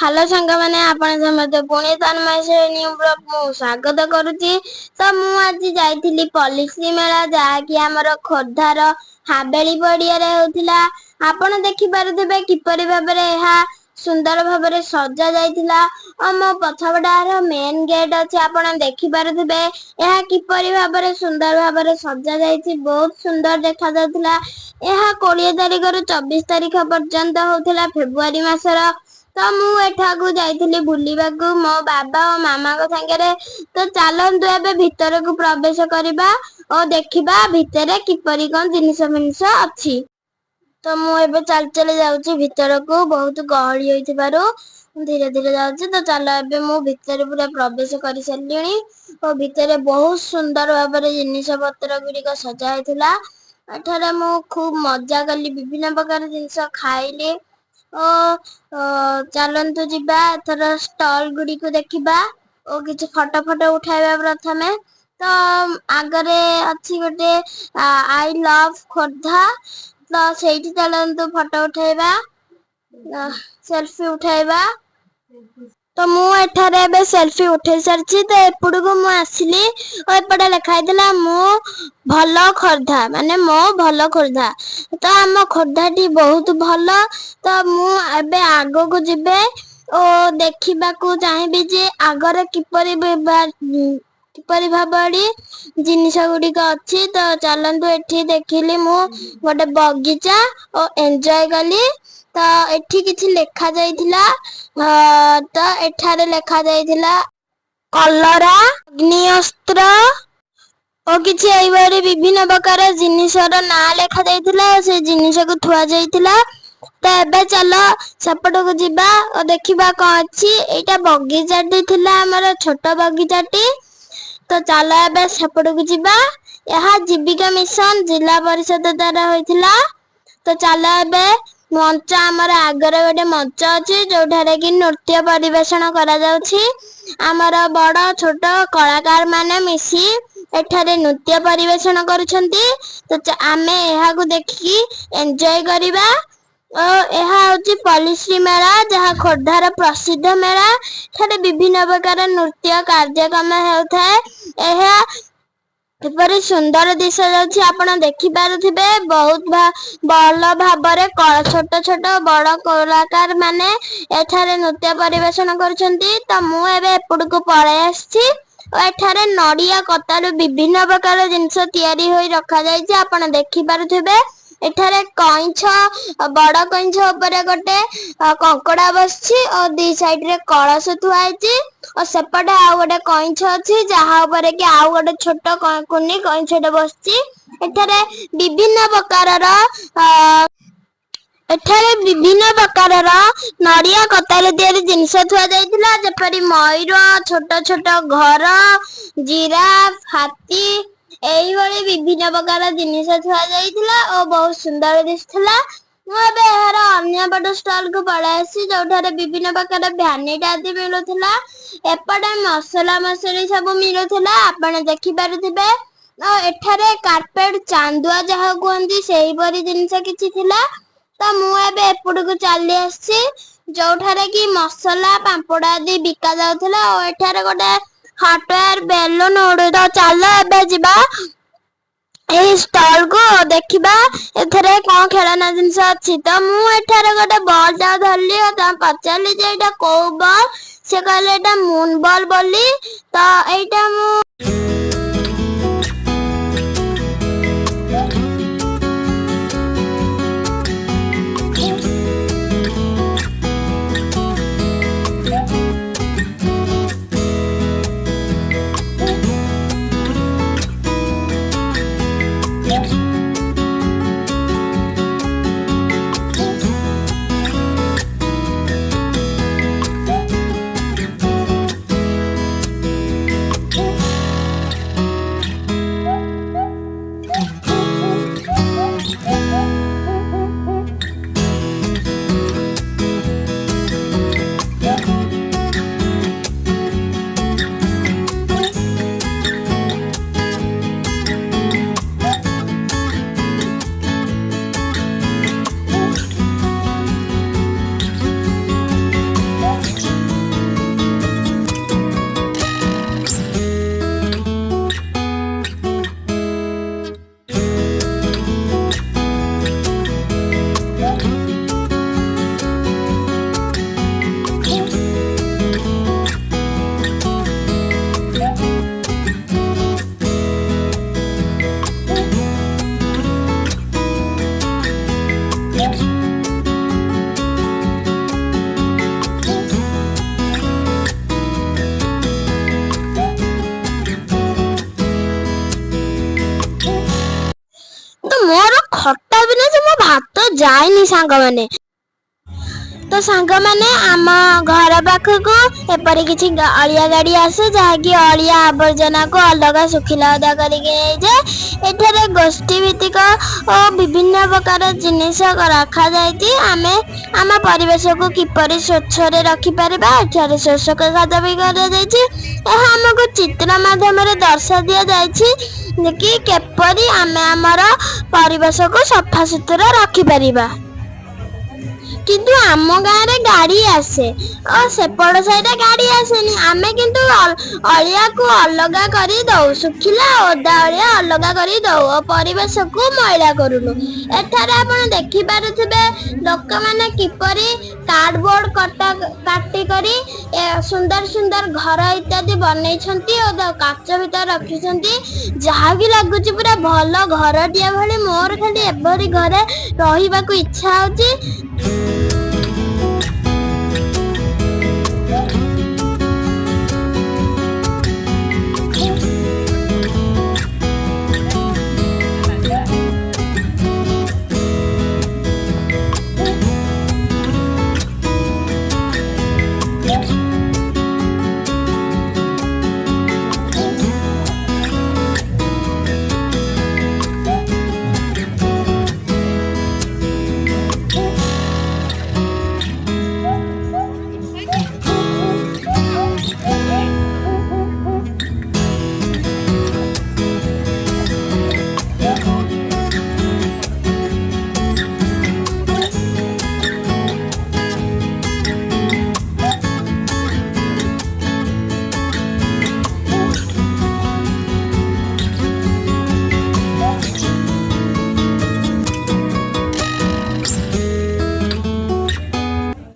Hello सांग मैंने आपण समझते पुणी तन्मय न्यू ब्लॉग मु स्वागत करुच्ची। तो मु आज जाइली पॉलिसी मेला जहाँकि आमर खोर्धार हाबेली पड़िया होतिला। आपण देखि पारुथिबे किपरि भाबरे एहा सुंदर भाबरे सजा जाइतिला। मो पछपटार मेन गेट अछि आपण देखि पारुथिबे एहा किपरि भाबरे सुंदर भाबरे सजा जाइछि। बहुत सुंदर देखा जाउतिला। एहा 20 तारिख रु 24 तारिख पर्यंत होतिला फेब्रुआरी मासर। तो मु एठाकू जाइथिली बुलिबाकू मो बाबा और मामा को संगे। तो चलंतु एबे भीतर को प्रवेश करिबा और देखिबा भीतर किपरि कोन जिनिस मिनिस अछि। तो मु एबे चल चले जाउची भीतर को। बहुत गहली होइथिबारु धीरे धीरे जाउची। तो चलो एबे मु भीतर पूरा प्रवेश करि सलिनी और भीतर बहुत सुंदर भाबरे जिनिस पत्र गुडी को सजा हैथिला। एठारे मु खूब मजा कली विभिन्न प्रकार जिनिस खाइली। ओ चलंतु जिबा एथर स्टॉल गुडी को देखिबा और किछ फोटो फोटो उठाइबा प्रथमे। तो आगरे अछि गोटे आई लव खोर्धा। तो सेठी चलंतु फोटो उठाइबा सेल्फी उठाइबा। तो मु एठारे एबे सेल्फी उठै सरछि। तो एपडको मु आसिली और एपडा लिखा हैतला मु भलो खोर्धा माने मो भलो खोर्धा। तो आम खोर्धाटी बहुत भलो। तो मु एबे आगो को जिबे ओ देखिबा को चाहिबी जे आगरे किपरि भाबडी जिनिस गुडी को अछि। तो चलंतु एठी देखिली मु गोटे बगीचा और एन्जॉय कली। तो एठी किछि लेखा जाइथिला। तो एठारे लेखा जाइथिला कलरा अग्निअस्त्र और किछि एइबारे विभिन्न प्रकार जिनिसर ना लेखा जाइथिला। से जिनिस को थुआ जाइथिला। तो एबे चलो सेपट को जिबा और देखिबा कोन अछि। एटा बगीचाटी थिला हमर छोट बगीचाटी। तो चलो एबे सेपट को जिबा। यहा जीविका मिशन जिला परिषद द्वारा होइथिला। तो चलो एबे मंच आमर आगरे गोटे मंच अछि जोठारे कि नृत्य परिवेषण करा जाउछि। आमर बड़ छोट कलाकार माने मिसी एठारे नृत्य परिवेषण करूछंती। तो आमे एहा को देखि एन्जॉय करिबा। और एहा होछि पॉलिसी मेला जहा खोर्धार प्रसिद्ध मेला। एठारे विभिन्न प्रकार नृत्य कार्यक्रम हेउथाय। एहा किपरि सुंदर दिशा जाउछि आपण देखि पारुथिबे। बहुत भलो भाबरे छोट छोट बड़ कलाकार माने एठारे नृत्य परिवेषण करूछंती। तो मु एबे एपडको पळे आछि और एठारे नडिया कतार विभिन्न प्रकार जिनिस तयारी होई रखा जायछि। आपण देखि पारुथिबे एठारे कइछ बड़ कइछ ऊपर गोटे कंकड़ा बसछि और दी साइड रे कळस थुआ हैछि। और सेपटे आ गोटे कइछ अछि जहा ऊपर कि आ गोटे छोट कुनी कइछटे बसछि। एठारे विभिन्न प्रकार नडिया कतार तयारी जिनिस थुआ जाइथिला। जेपरि मयूर छोट छोट घर जिराफ हाथी एई भली विभिन्न प्रकार जिनिस थुआ जाइथिला और बहुत सुंदर दिसथिला। मु एबे एहार अन्य बड स्टॉल को पळासी जोठारे विभिन्न प्रकार भ्यानिटी आदि मिलुथिला। एपटे मसला मसली सब मिलुथिला आपण देखि पारुथिबे। और एठारे कार्पेट चांदुआ जहा कहंती सेही परी जिनिस किछि थिला। तो मु एबे एपडको चली आसी जोठारे कि मसला पांपड़ आदि बिका जाउथिला। और एठारे गोटे हार्डवेयर बेलून उड़े। तो चलो एबे जिबा ए स्टॉल को देखिबा एथरे कोन खेलना जिनिस अछि। तो मु एठारे गोटे बॉल जा धरली और ता पचारली जे एटा को बॉल। से कहले एटा मून बॉल बोली। तो एटा मु ଯାଇନି ସାଙ୍ଗମାନେ। ତ ସାଙ୍ଗମାନେ ଆମ ଘର ପାଖକୁ ଏପରି କିଛି ଅଳିଆ ଗାଡ଼ି ଆସେ ଯାହାକି ଅଳିଆ ଆବର୍ଜନାକୁ ଅଲଗା ଶୁଖିଲା ଓଦା କରିକି ନେଇଯାଏ। ଏଠାରେ ଗୋଷ୍ଠୀ ଭିତ୍ତିକ ଓ ବିଭିନ୍ନ ପ୍ରକାର ଜିନିଷ ରଖାଯାଇଛି। ଆମେ ଆମ ପରିବେଶକୁ କିପରି ସ୍ୱଚ୍ଛରେ ରଖିପାରିବା ଏଠାରେ ଶୋଷକ ଖାତା ବି କରାଯାଇଛି। ଏହା ଆମକୁ ଚିତ୍ର ମାଧ୍ୟମରେ ଦର୍ଶା ଦିଆଯାଇଛି କି କିପରି ଆମେ ଆମର ପରିବେଶକୁ ସଫାସୁତୁରା ରଖିପାରିବା। କିନ୍ତୁ ଆମ ଗାଁରେ ଗାଡ଼ି ଆସେ ଓ ସେପଟ ସାଇଡ଼ରେ ଗାଡ଼ି ଆସେନି। ଆମେ କିନ୍ତୁ ଅଳିଆକୁ ଅଲଗା କରି ଦଉ, ଶୁଖିଲା ଓଦା ଅଳିଆ ଅଲଗା କରି ଦଉ ଓ ପରିବେଶକୁ ମଇଳା କରୁନୁ। ଏଠାରେ ଆପଣ ଦେଖିପାରୁଥିବେ ଲୋକମାନେ କିପରି କାର୍ଡବୋର୍ଡ କାଟି କରି ସୁନ୍ଦର ସୁନ୍ଦର ଘର ଇତ୍ୟାଦି ବନେଇଛନ୍ତି ଓ କାଚ ଭିତରେ ରଖିଛନ୍ତି, ଯାହାକି ଲାଗୁଛି ପୁରା ଭଲ ଘରଟିଏ ଭଳି। ମୋର ଖାଲି ଏପରି ଘରେ ରହିବାକୁ ଇଚ୍ଛା ହଉଛି।